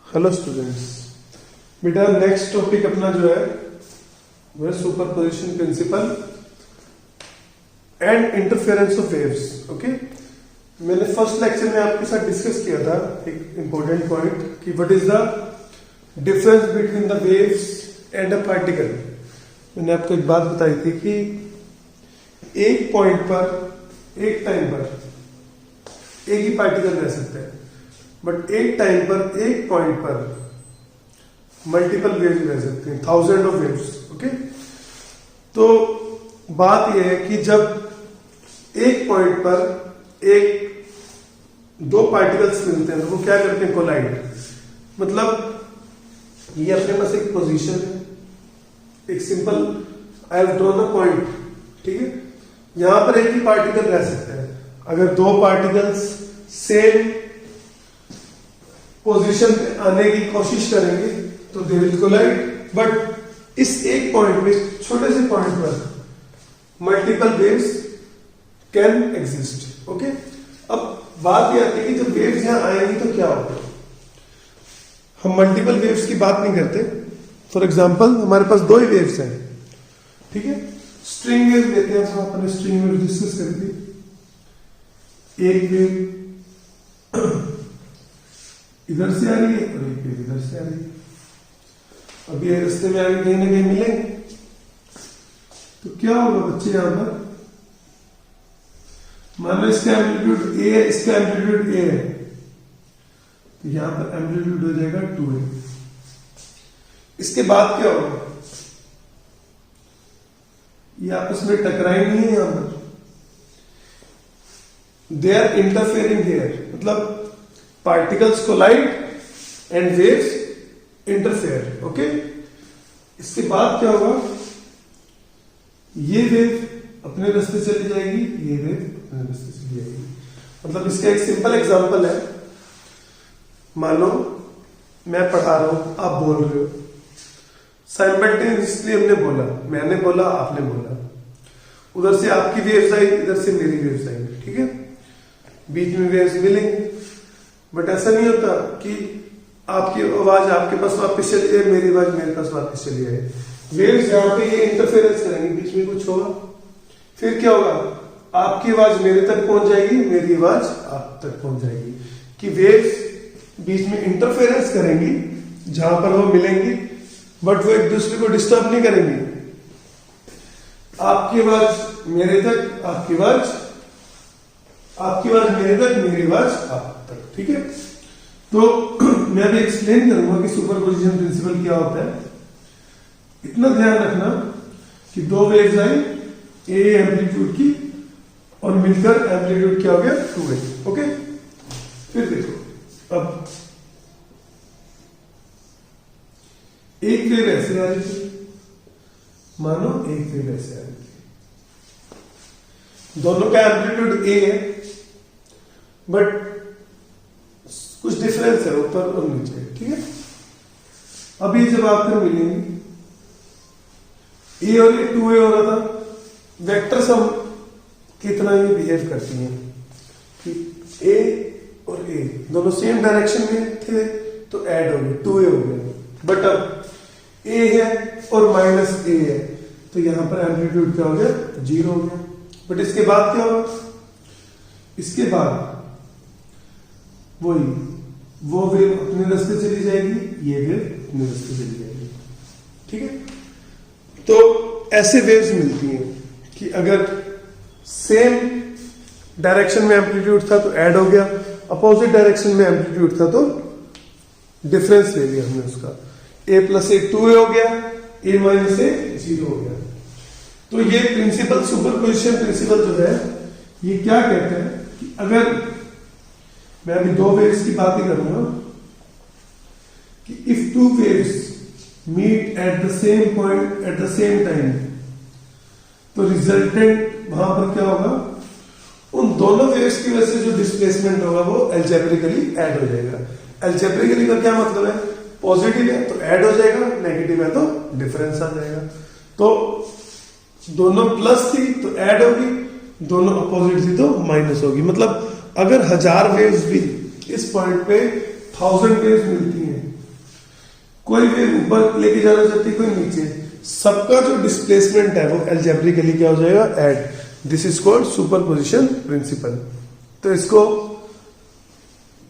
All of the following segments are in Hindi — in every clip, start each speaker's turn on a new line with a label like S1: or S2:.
S1: हेलो स्टूडेंट्स, बेटा नेक्स्ट टॉपिक अपना जो है वो है superposition principle and interference of waves. Okay, मैंने फर्स्ट लेक्चर में आपके साथ डिस्कस किया था एक इंपॉर्टेंट पॉइंट कि what is the difference between the waves and a particle. मैंने आपको एक बात बताई थी कि एक पॉइंट पर एक टाइम पर एक ही पार्टिकल रह सकते हैं, बट एक टाइम पर एक पॉइंट पर मल्टीपल वेव्स रह सकते हैं, थाउजेंड ऑफ वेव्स। ओके, तो बात यह है कि जब एक पॉइंट पर एक दो पार्टिकल्स मिलते हैं तो वो क्या करते हैं, कोलाइड। मतलब ये अपने पास एक पोजीशन है, एक simple I have drawn a point, ठीक है। यहां पर एक ही पार्टिकल रह सकते हैं। अगर दो पार्टिकल्स सेम पोजीशन पे आने की कोशिश करेंगे तो दे विल कोलाइड, बट इस एक पॉइंट पे, छोटे से पॉइंट पर multiple waves can exist. Okay, अब बात यह आती है कि जब वेव्स यहां आएंगी तो क्या होगा। हम मल्टीपल वेव्स की बात नहीं करते। फॉर एग्जांपल हमारे पास दो ही वेव्स हैं, ठीक है। स्ट्रिंग वेव लेते हैं, हम अपने स्ट्रिंग वेव डिस्कस करेंगे। एक वेव इधर से आ रही है और एक वेव इधर से आ रही है। अब ये रास्ते में आगे कहीं ना कहीं मिलेंगे तो क्या होगा बच्चे, यहां पर मान लो इसका एम्पलीट्यूड ए है, इसका एम्पलीट्यूड ए है, तो यहां पर एम्पलीट्यूड हो जाएगा 2a। इसके बाद क्या होगा, ये आपस में टकराई नहीं है, यहां पर दे आर इंटरफेयरिंग हियर। मतलब particles collide and waves interfere. Okay, इसके बाद क्या होगा, ये वेव अपने रास्ते चली जाएगी, ये वेव अपने रास्ते चली जाएगी। मतलब इसका एक सिंपल एग्जांपल है, मान लो मैं पढ़ा रहा हूं, आप बोल रहे हो, साइमल्टेनियसली हमने बोला, मैंने बोला, आपने बोला, उधर से आपकी वेव्स आई, इधर से मेरी वेव्स आई, ठीक है। बीच में वेव्स मिलेंगे, बट ऐसा नहीं होता कि आपकी आवाज आपके पास वापस चली जाए, मेरी आवाज मेरे पास वापस चली जाए। वेव्स जहां पे ये इंटरफेरेंस करेंगे, बीच में कुछ होगा, फिर क्या होगा, आपकी आवाज मेरे तक पहुंच जाएगी, मेरी आवाज आप तक पहुंच जाएगी। कि वेव्स बीच में इंटरफेरेंस करेंगी जहां पर वो मिलेंगी, बट वो एक दूसरे को डिस्टर्ब नहीं करेंगी। आपकी आवाज मेरे तक, आपकी आवाज मेरे तक, मेरी आवाज आप तक, ठीक है। तो मैं अभी एक्सप्लेन करूंगा कि सुपरपोजिशन प्रिंसिपल क्या होता है। इतना ध्यान रखना कि दो वेव्स आई ए एम्पलीट्यूड की और मिलकर एम्पलीट्यूड क्या हो गया, 2a। ओके, फिर देखो, अब एक वेव ऐसे आ रही थी, मानो एक वेव ऐसे आ रही थी, दोनों का एम्पलीट्यूड ए है, बट कुछ डिफरेंस है ऊपर और नीचे, ठीक है। अभी जब आकर मिलेंगे, ए और ए 2a हो रहा था, वेक्टर सम कितना ये बिहेव करती हैं कि ए और ए दोनों सेम डायरेक्शन में थे तो ऐड हो गए, 2a हो गया। बट अब ए है और माइनस ए है, तो यहां पर एम्पलीट्यूड क्या हो गया, 0 हो गया। बट इसके बाद क्या होगा, इसके बाद वो वेव अपने रास्ते चली जाएगी, ये वेव अपने रास्ते चली जाएगी, ठीक है। तो ऐसे वेव्स मिलती हैं कि अगर सेम डायरेक्शन में एम्पलीट्यूड था तो ऐड हो गया, अपोजिट डायरेक्शन में एम्पलीट्यूड था तो डिफरेंस ले लिया हमने उसका, a प्लस ए 2a हो गया, a माइनस ए 0 हो गया। तो ये प्रिंसिपल, सुपरपोजिशन प्रिंसिपल जो है, ये क्या कहते हैं कि अगर मैं अभी दो वेव्स की बात ही करूंगा कि if two waves meet at the same point at the same time, तो रिजल्टेंट वहां पर क्या होगा, उन दोनों वेव्स की वजह से जो डिस्प्लेसमेंट होगा वो अलजेब्रिकली ऐड हो जाएगा। अलजेब्रिकली का क्या मतलब है, पॉजिटिव है तो ऐड हो जाएगा, नेगेटिव है तो डिफरेंस आ जाएगा। तो दोनों प्लस थी तो ऐड होगी, दोनों अपोजिट थी तो माइनस होगी। मतलब अगर 1000 वेव्स भी इस पॉइंट पे 1000 वेव्स मिलती हैं कोई वेव ऊपर लेके जाना चाहती है, कोई नीचे, सबका जो डिस्प्लेसमेंट है वो एल्जेब्रिकली क्या हो जाएगा, add. This is called superposition principle. तो इसको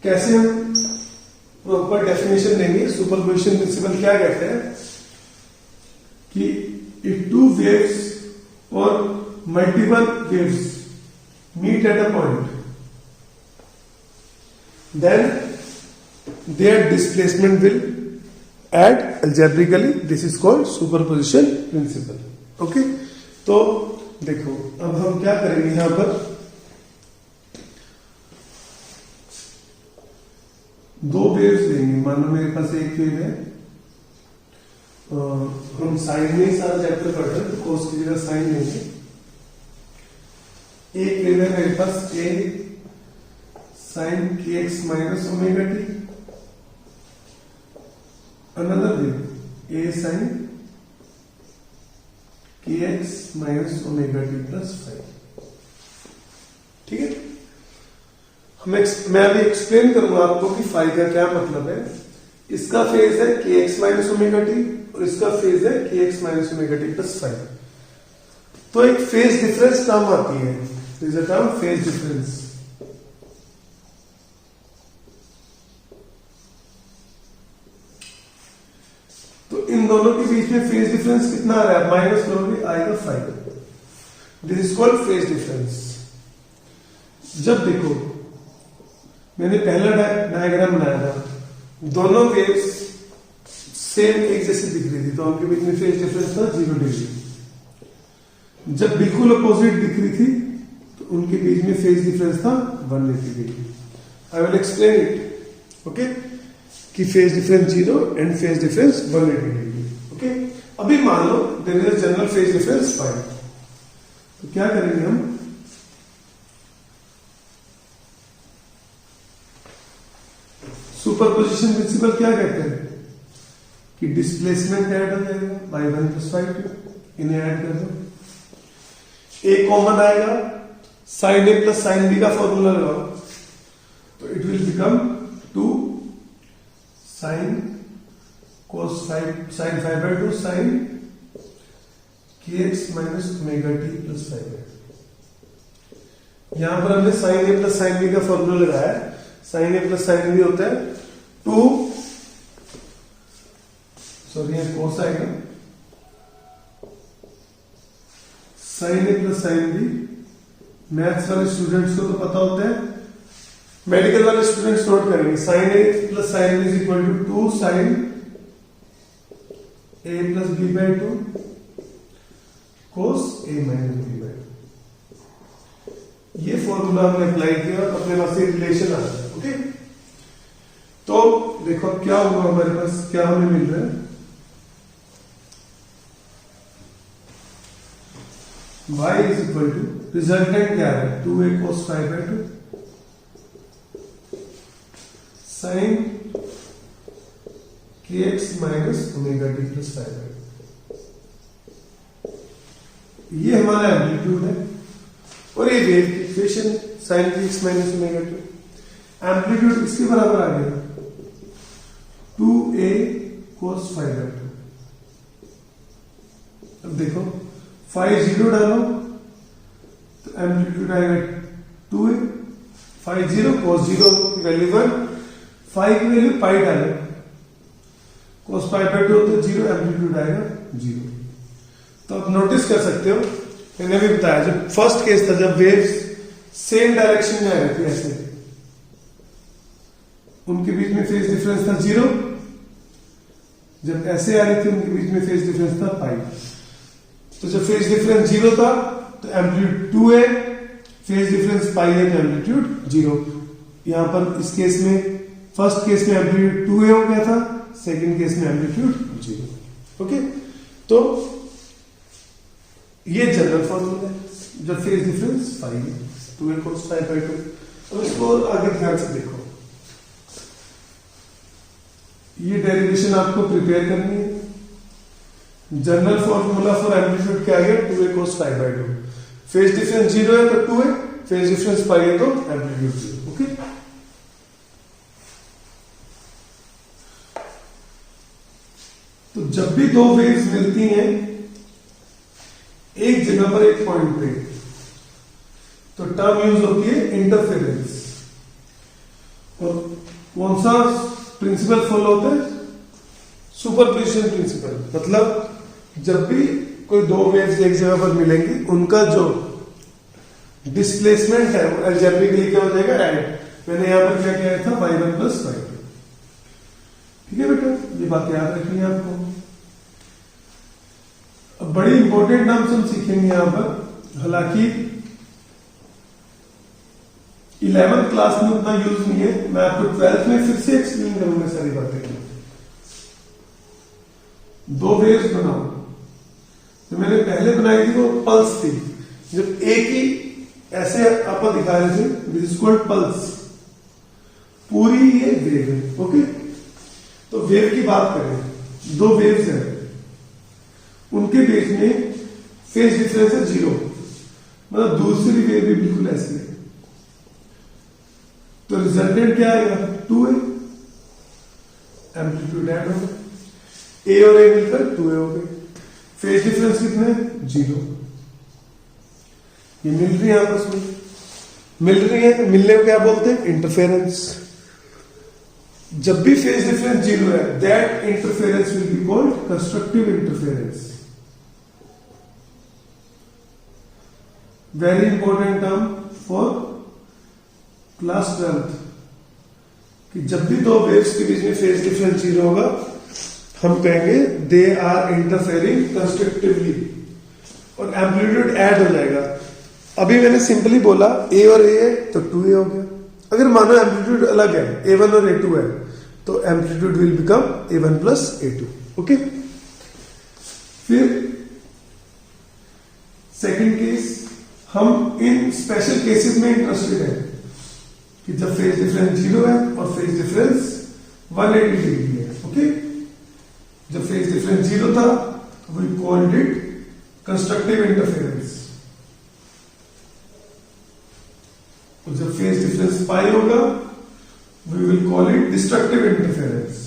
S1: कैसे हम प्रॉपर डेफिनेशन देंगे, सुपरपोजिशन प्रिंसिपल क्या कहते हैं कि इफ टू वेव्स और multiple waves meet at a point then their displacement will add algebraically, this is called superposition principle. Okay, तो देखो अब हम क्या करेंगे, यहां पर दो वेव्स लेंगे। मान लो मेरे पास एक वेव है, हम साइन में ही सारा चैप्टर पढ़ रहे हैं तो कोस की जगह साइन लेंगे। एक वेव है मेरे पास A sine k x minus omega t, another wave A sine k x minus omega t plus 5। ठीक है, मैं अभी एक्सप्लेन करूंगा आपको कि फाई का क्या मतलब है। इसका फेज है के एक्स माइनस ओमेगा टी और इसका फेज है के x minus omega t plus 5। तो एक फेज डिफरेंस टर्म आती है, this is a term phase difference. तो इन दोनों के बीच में फेज डिफरेंस कितना आ रहा है, माइनस करोगे आएगा 5। This is called phase difference. जब देखो मैंने पहला डायग्राम बनाया था, दोनों वेव्स सेम एक जैसी दिख रही थी तो उनके बीच में फेज डिफरेंस था 0 डिग्री। जब बिल्कुल अपोजिट दिख रही थी तो उनके बीच में फेज डिफरेंस था 180 degree. I will explain it. Okay, कि phase difference 0 and phase difference 180 degree. Okay, अभी मान लो there is a general phase difference 5, तो क्या करेंगे हम, सुपरपोजिशन प्रिंसिपल क्या कहते हैं कि डिस्प्लेसमेंट ऐड हो जाएगा बाय 1 + 5, इन्हें ऐड कर दो, ए कॉमन आएगा, sine A plus sine B का फॉर्मूला लगाओ तो it will become 2 sine cos 5 sin 5/2 sine kx minus omega t plus 5। यहां पर हमने sine A plus sine B का फॉर्मूला लगाया है। Sine A plus sine B होता है 2, सॉरी कोस आएगा, sine A plus sine B. Maths वाले स्टूडेंट्स को तो पता होता है, मेडिकल वाले स्टूडेंट्स नोट करेंगे, sine A plus sine B is equal to 2 sine A plus B by 2 cos A minus B by 2। ये फॉर्मूला हमने अप्लाई किया और अपने पास एक रिलेशन आ गया। ओके, तो देखो क्या हुआ हमारे पास, क्या हमें मिल रहा है, y is equal to resultant क्या है 2a cos 5/2 sine kx minus omega t plus 5/2। ये हमारा एम्पलीट्यूड है और ये वेव की equation sine kx minus omega t. Amplitude इसके बराबर आ गया 2a cos 5/2। अब देखो 5 0 डालो तो एम्पलीट्यूड आएगा 2a, 5 0 cos 0 की वैल्यू 1, 5 की वैल्यू पाई डालो, cos 5/2 तो 0, एम्पलीट्यूड आएगा 0। तो आप नोटिस कर सकते हो, मैंने भी बताया जब फर्स्ट केस था जब वेव्स सेम डायरेक्शन में आ रही थी ऐसे, उनके बीच में फेज डिफरेंस था 0, जब ऐसे आ रही थी उनके बीच में फेज डिफरेंस था पाई। तो जब फेज डिफरेंस 0 था तो एम्पलीट्यूड 2 है, फेज डिफरेंस पाई है तो एम्पलीट्यूड 0। यहां पर इस केस में फर्स्ट केस में एम्पलीट्यूड 2a हो गया था, सेकंड केस में एम्पलीट्यूड 0। ओके, तो ये जनरल फॉर्मूला है जब फेज डिफरेंस पाई है 2a cos 5/2। अब इसको आगे ध्यान से देखो, ये डेरिवेशन आपको प्रिपेयर करनी है। जनरल फॉर्मूला फॉर एम्पलीट्यूड क्या है 2a cos 5/2। फेज डिफरेंस 0 है तो 2a, फेज डिफरेंस पाई है तो एम्पलीट्यूड 0। ओके, जब भी दो वेव्स मिलती हैं एक जगह पर एक पॉइंट पे, तो टर्म यूज होती है इंटरफेरेंस। और कौन सा प्रिंसिपल फॉलो होता है? Superposition principle. मतलब जब भी कोई दो वेव्स एक जगह पर मिलेंगी, उनका जो डिस्प्लेसमेंट है वो अलजेब्रिकली क्या हो जाएगा? ऐड। मैंने यहां पर क्या किया था? y1 plus y2। ठीक है बेटा, ये बात याद रखनी है आपको। अब बड़ी इंपॉर्टेंट टर्म्स हम सीखेंगे यहां पर, हालांकि 11th क्लास में उतना यूज नहीं है, मैं आपको 12th में फिर से एक्सप्लेन करूंगा सारी बातें। दो वेव्स बनाओ, जो मैंने पहले बनाई थी वो पल्स थी। जब एक ही ऐसे आपको दिखा रहे थे, दिस इज कॉल्ड पल्स। पूरी ये वेव है। ओके, तो वेव की बात करें, दो वेव्स हैं, उनके बीच में फेज डिफरेंस है 0। मतलब दूसरी वेव भी बिल्कुल ऐसी है, तो रिजल्टेंट क्या आएगा? 2a। एम्पलीट्यूड ऐड होगा, a और a मिलकर 2a हो गए। फेज डिफरेंस कितना है? 0। ये मिल रही है आपस में, मिल रही है, तो मिलने को क्या बोलते हैं? इंटरफेरेंस। जब भी फेज डिफरेंस 0 है, that interference will be called constructive interference. Very important term for class 12th, कि जब भी दो वेव्स के बीच में फेज डिफरेंस 0 होगा, हम कहेंगे दे आर इंटरफेयरिंग कंस्ट्रक्टिवली, और एम्पलीट्यूड ऐड हो जाएगा। अभी मैंने सिंपली बोला a और a है तो 2a हो गया। अगर मानो एम्पलीट्यूड अलग है, a1 और a2 है, तो amplitude will become a1 plus a2। Okay, फिर सेकंड केस, हम इन स्पेशल केसेस में इंटरेस्टेड है कि जब फेज डिफरेंस 0 है और फेज डिफरेंस 180 डिग्री है। ओके, जब फेज डिफरेंस 0 था, we called it constructive interference. जब फेज डिफरेंस पाई होगा, we will call it destructive interference.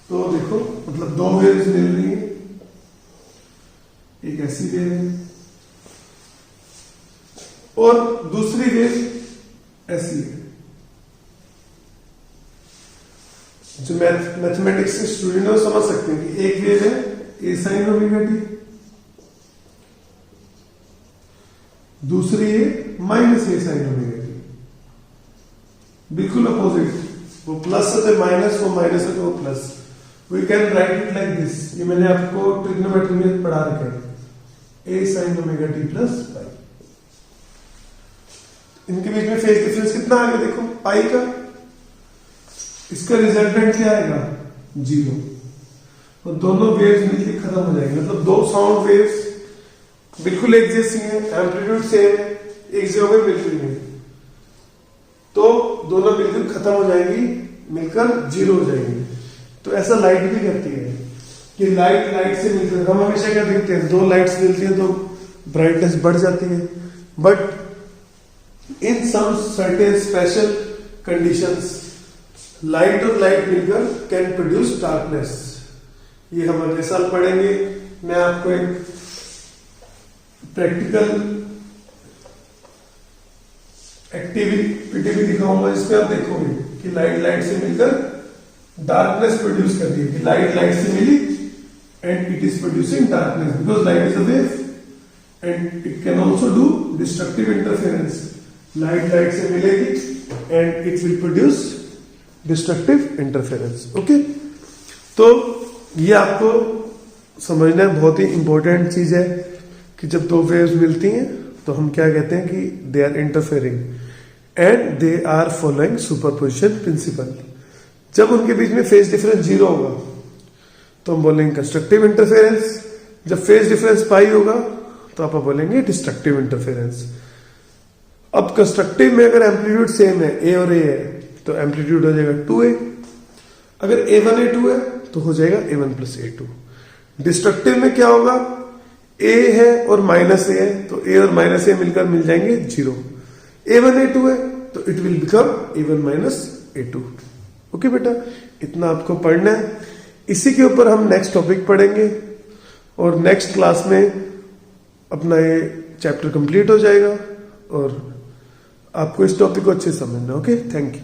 S1: तो देखो, मतलब दो वेव्स मिल रही है, एक ऐसी वेव है और दूसरी वेव ऐसी है। जो मैथमेटिक्स के स्टूडेंट है वो समझ सकते हैं कि एक वेव है ए साइन ओमेगा टी, दूसरी है minus A sine omega t. बिल्कुल अपोजिट, वो प्लस है तो माइनस, वो माइनस है तो वो plus. We can write it like this. ये मैंने आपको ट्रिग्नोमेट्री में पढ़ा रखा है, A sine omega t plus pi. इनके बीच में फेज डिफरेंस कितना आ गया? देखो, पाई का। इसका रिजल्टेंट क्या आएगा? 0। और दोनों वेव्स मिलकर खत्म हो जाएंगे। मतलब दो साउंड वेव्स बिल्कुल एक जैसी हैं, एम्पलीट्यूड सेम है, एक जगह में मिल रही है, तो दोनों बिल्कुल खत्म हो जाएंगी, मिलकर 0 हो जाएंगी। तो ऐसा लाइट भी करती है कि लाइट लाइट से मिलकर, हम हमेशा क्या देखते हैं, दो लाइट्स मिलती हैं तो ब्राइटनेस बढ़ जाती है। But in some certain special conditions, light और लाइट मिलकर कैन प्रोड्यूस डार्कनेस। ये हम अगले साल पढ़ेंगे। मैं आपको एक प्रैक्टिकल एक्टिविटी भी दिखाऊंगा, जिसमें आप देखोगे कि लाइट लाइट से मिलकर डार्कनेस प्रोड्यूस करती है। कि लाइट लाइट से मिली and it is producing darkness, because light is a wave and it can also do destructive interference. Light light से मिलेगी and it will produce destructive interference. Okay, तो ये आपको समझना बहुत ही इंपॉर्टेंट चीज है कि जब दो वेव्स मिलती हैं तो हम क्या कहते हैं कि they are interfering and they are following superposition principle. जब उनके बीच में फेज डिफरेंस 0 होगा तो हम बोलेंगे कंस्ट्रक्टिव इंटरफेरेंस। जब फेज डिफरेंस पाई होगा तो आप बोलेंगे डिस्ट्रक्टिव इंटरफेरेंस। अब कंस्ट्रक्टिव में अगर एम्पलीट्यूड सेम है, ए और ए है, तो एम्पलीट्यूड हो जाएगा 2a। अगर a1 a2 है तो हो जाएगा a1 प्लस a2। डिस्ट्रक्टिव में क्या होगा? a है और माइनस a है, तो a और माइनस a मिलकर मिल जाएंगे 0। a1 a2 है तो it will become a1 minus a2। Okay बेटा, इतना आपको पढ़ना है। इसी के ऊपर हम नेक्स्ट टॉपिक पढ़ेंगे और नेक्स्ट क्लास में अपना ये चैप्टर कंप्लीट हो जाएगा और आपको इस टॉपिक को अच्छे से समझना। Okay, thank you.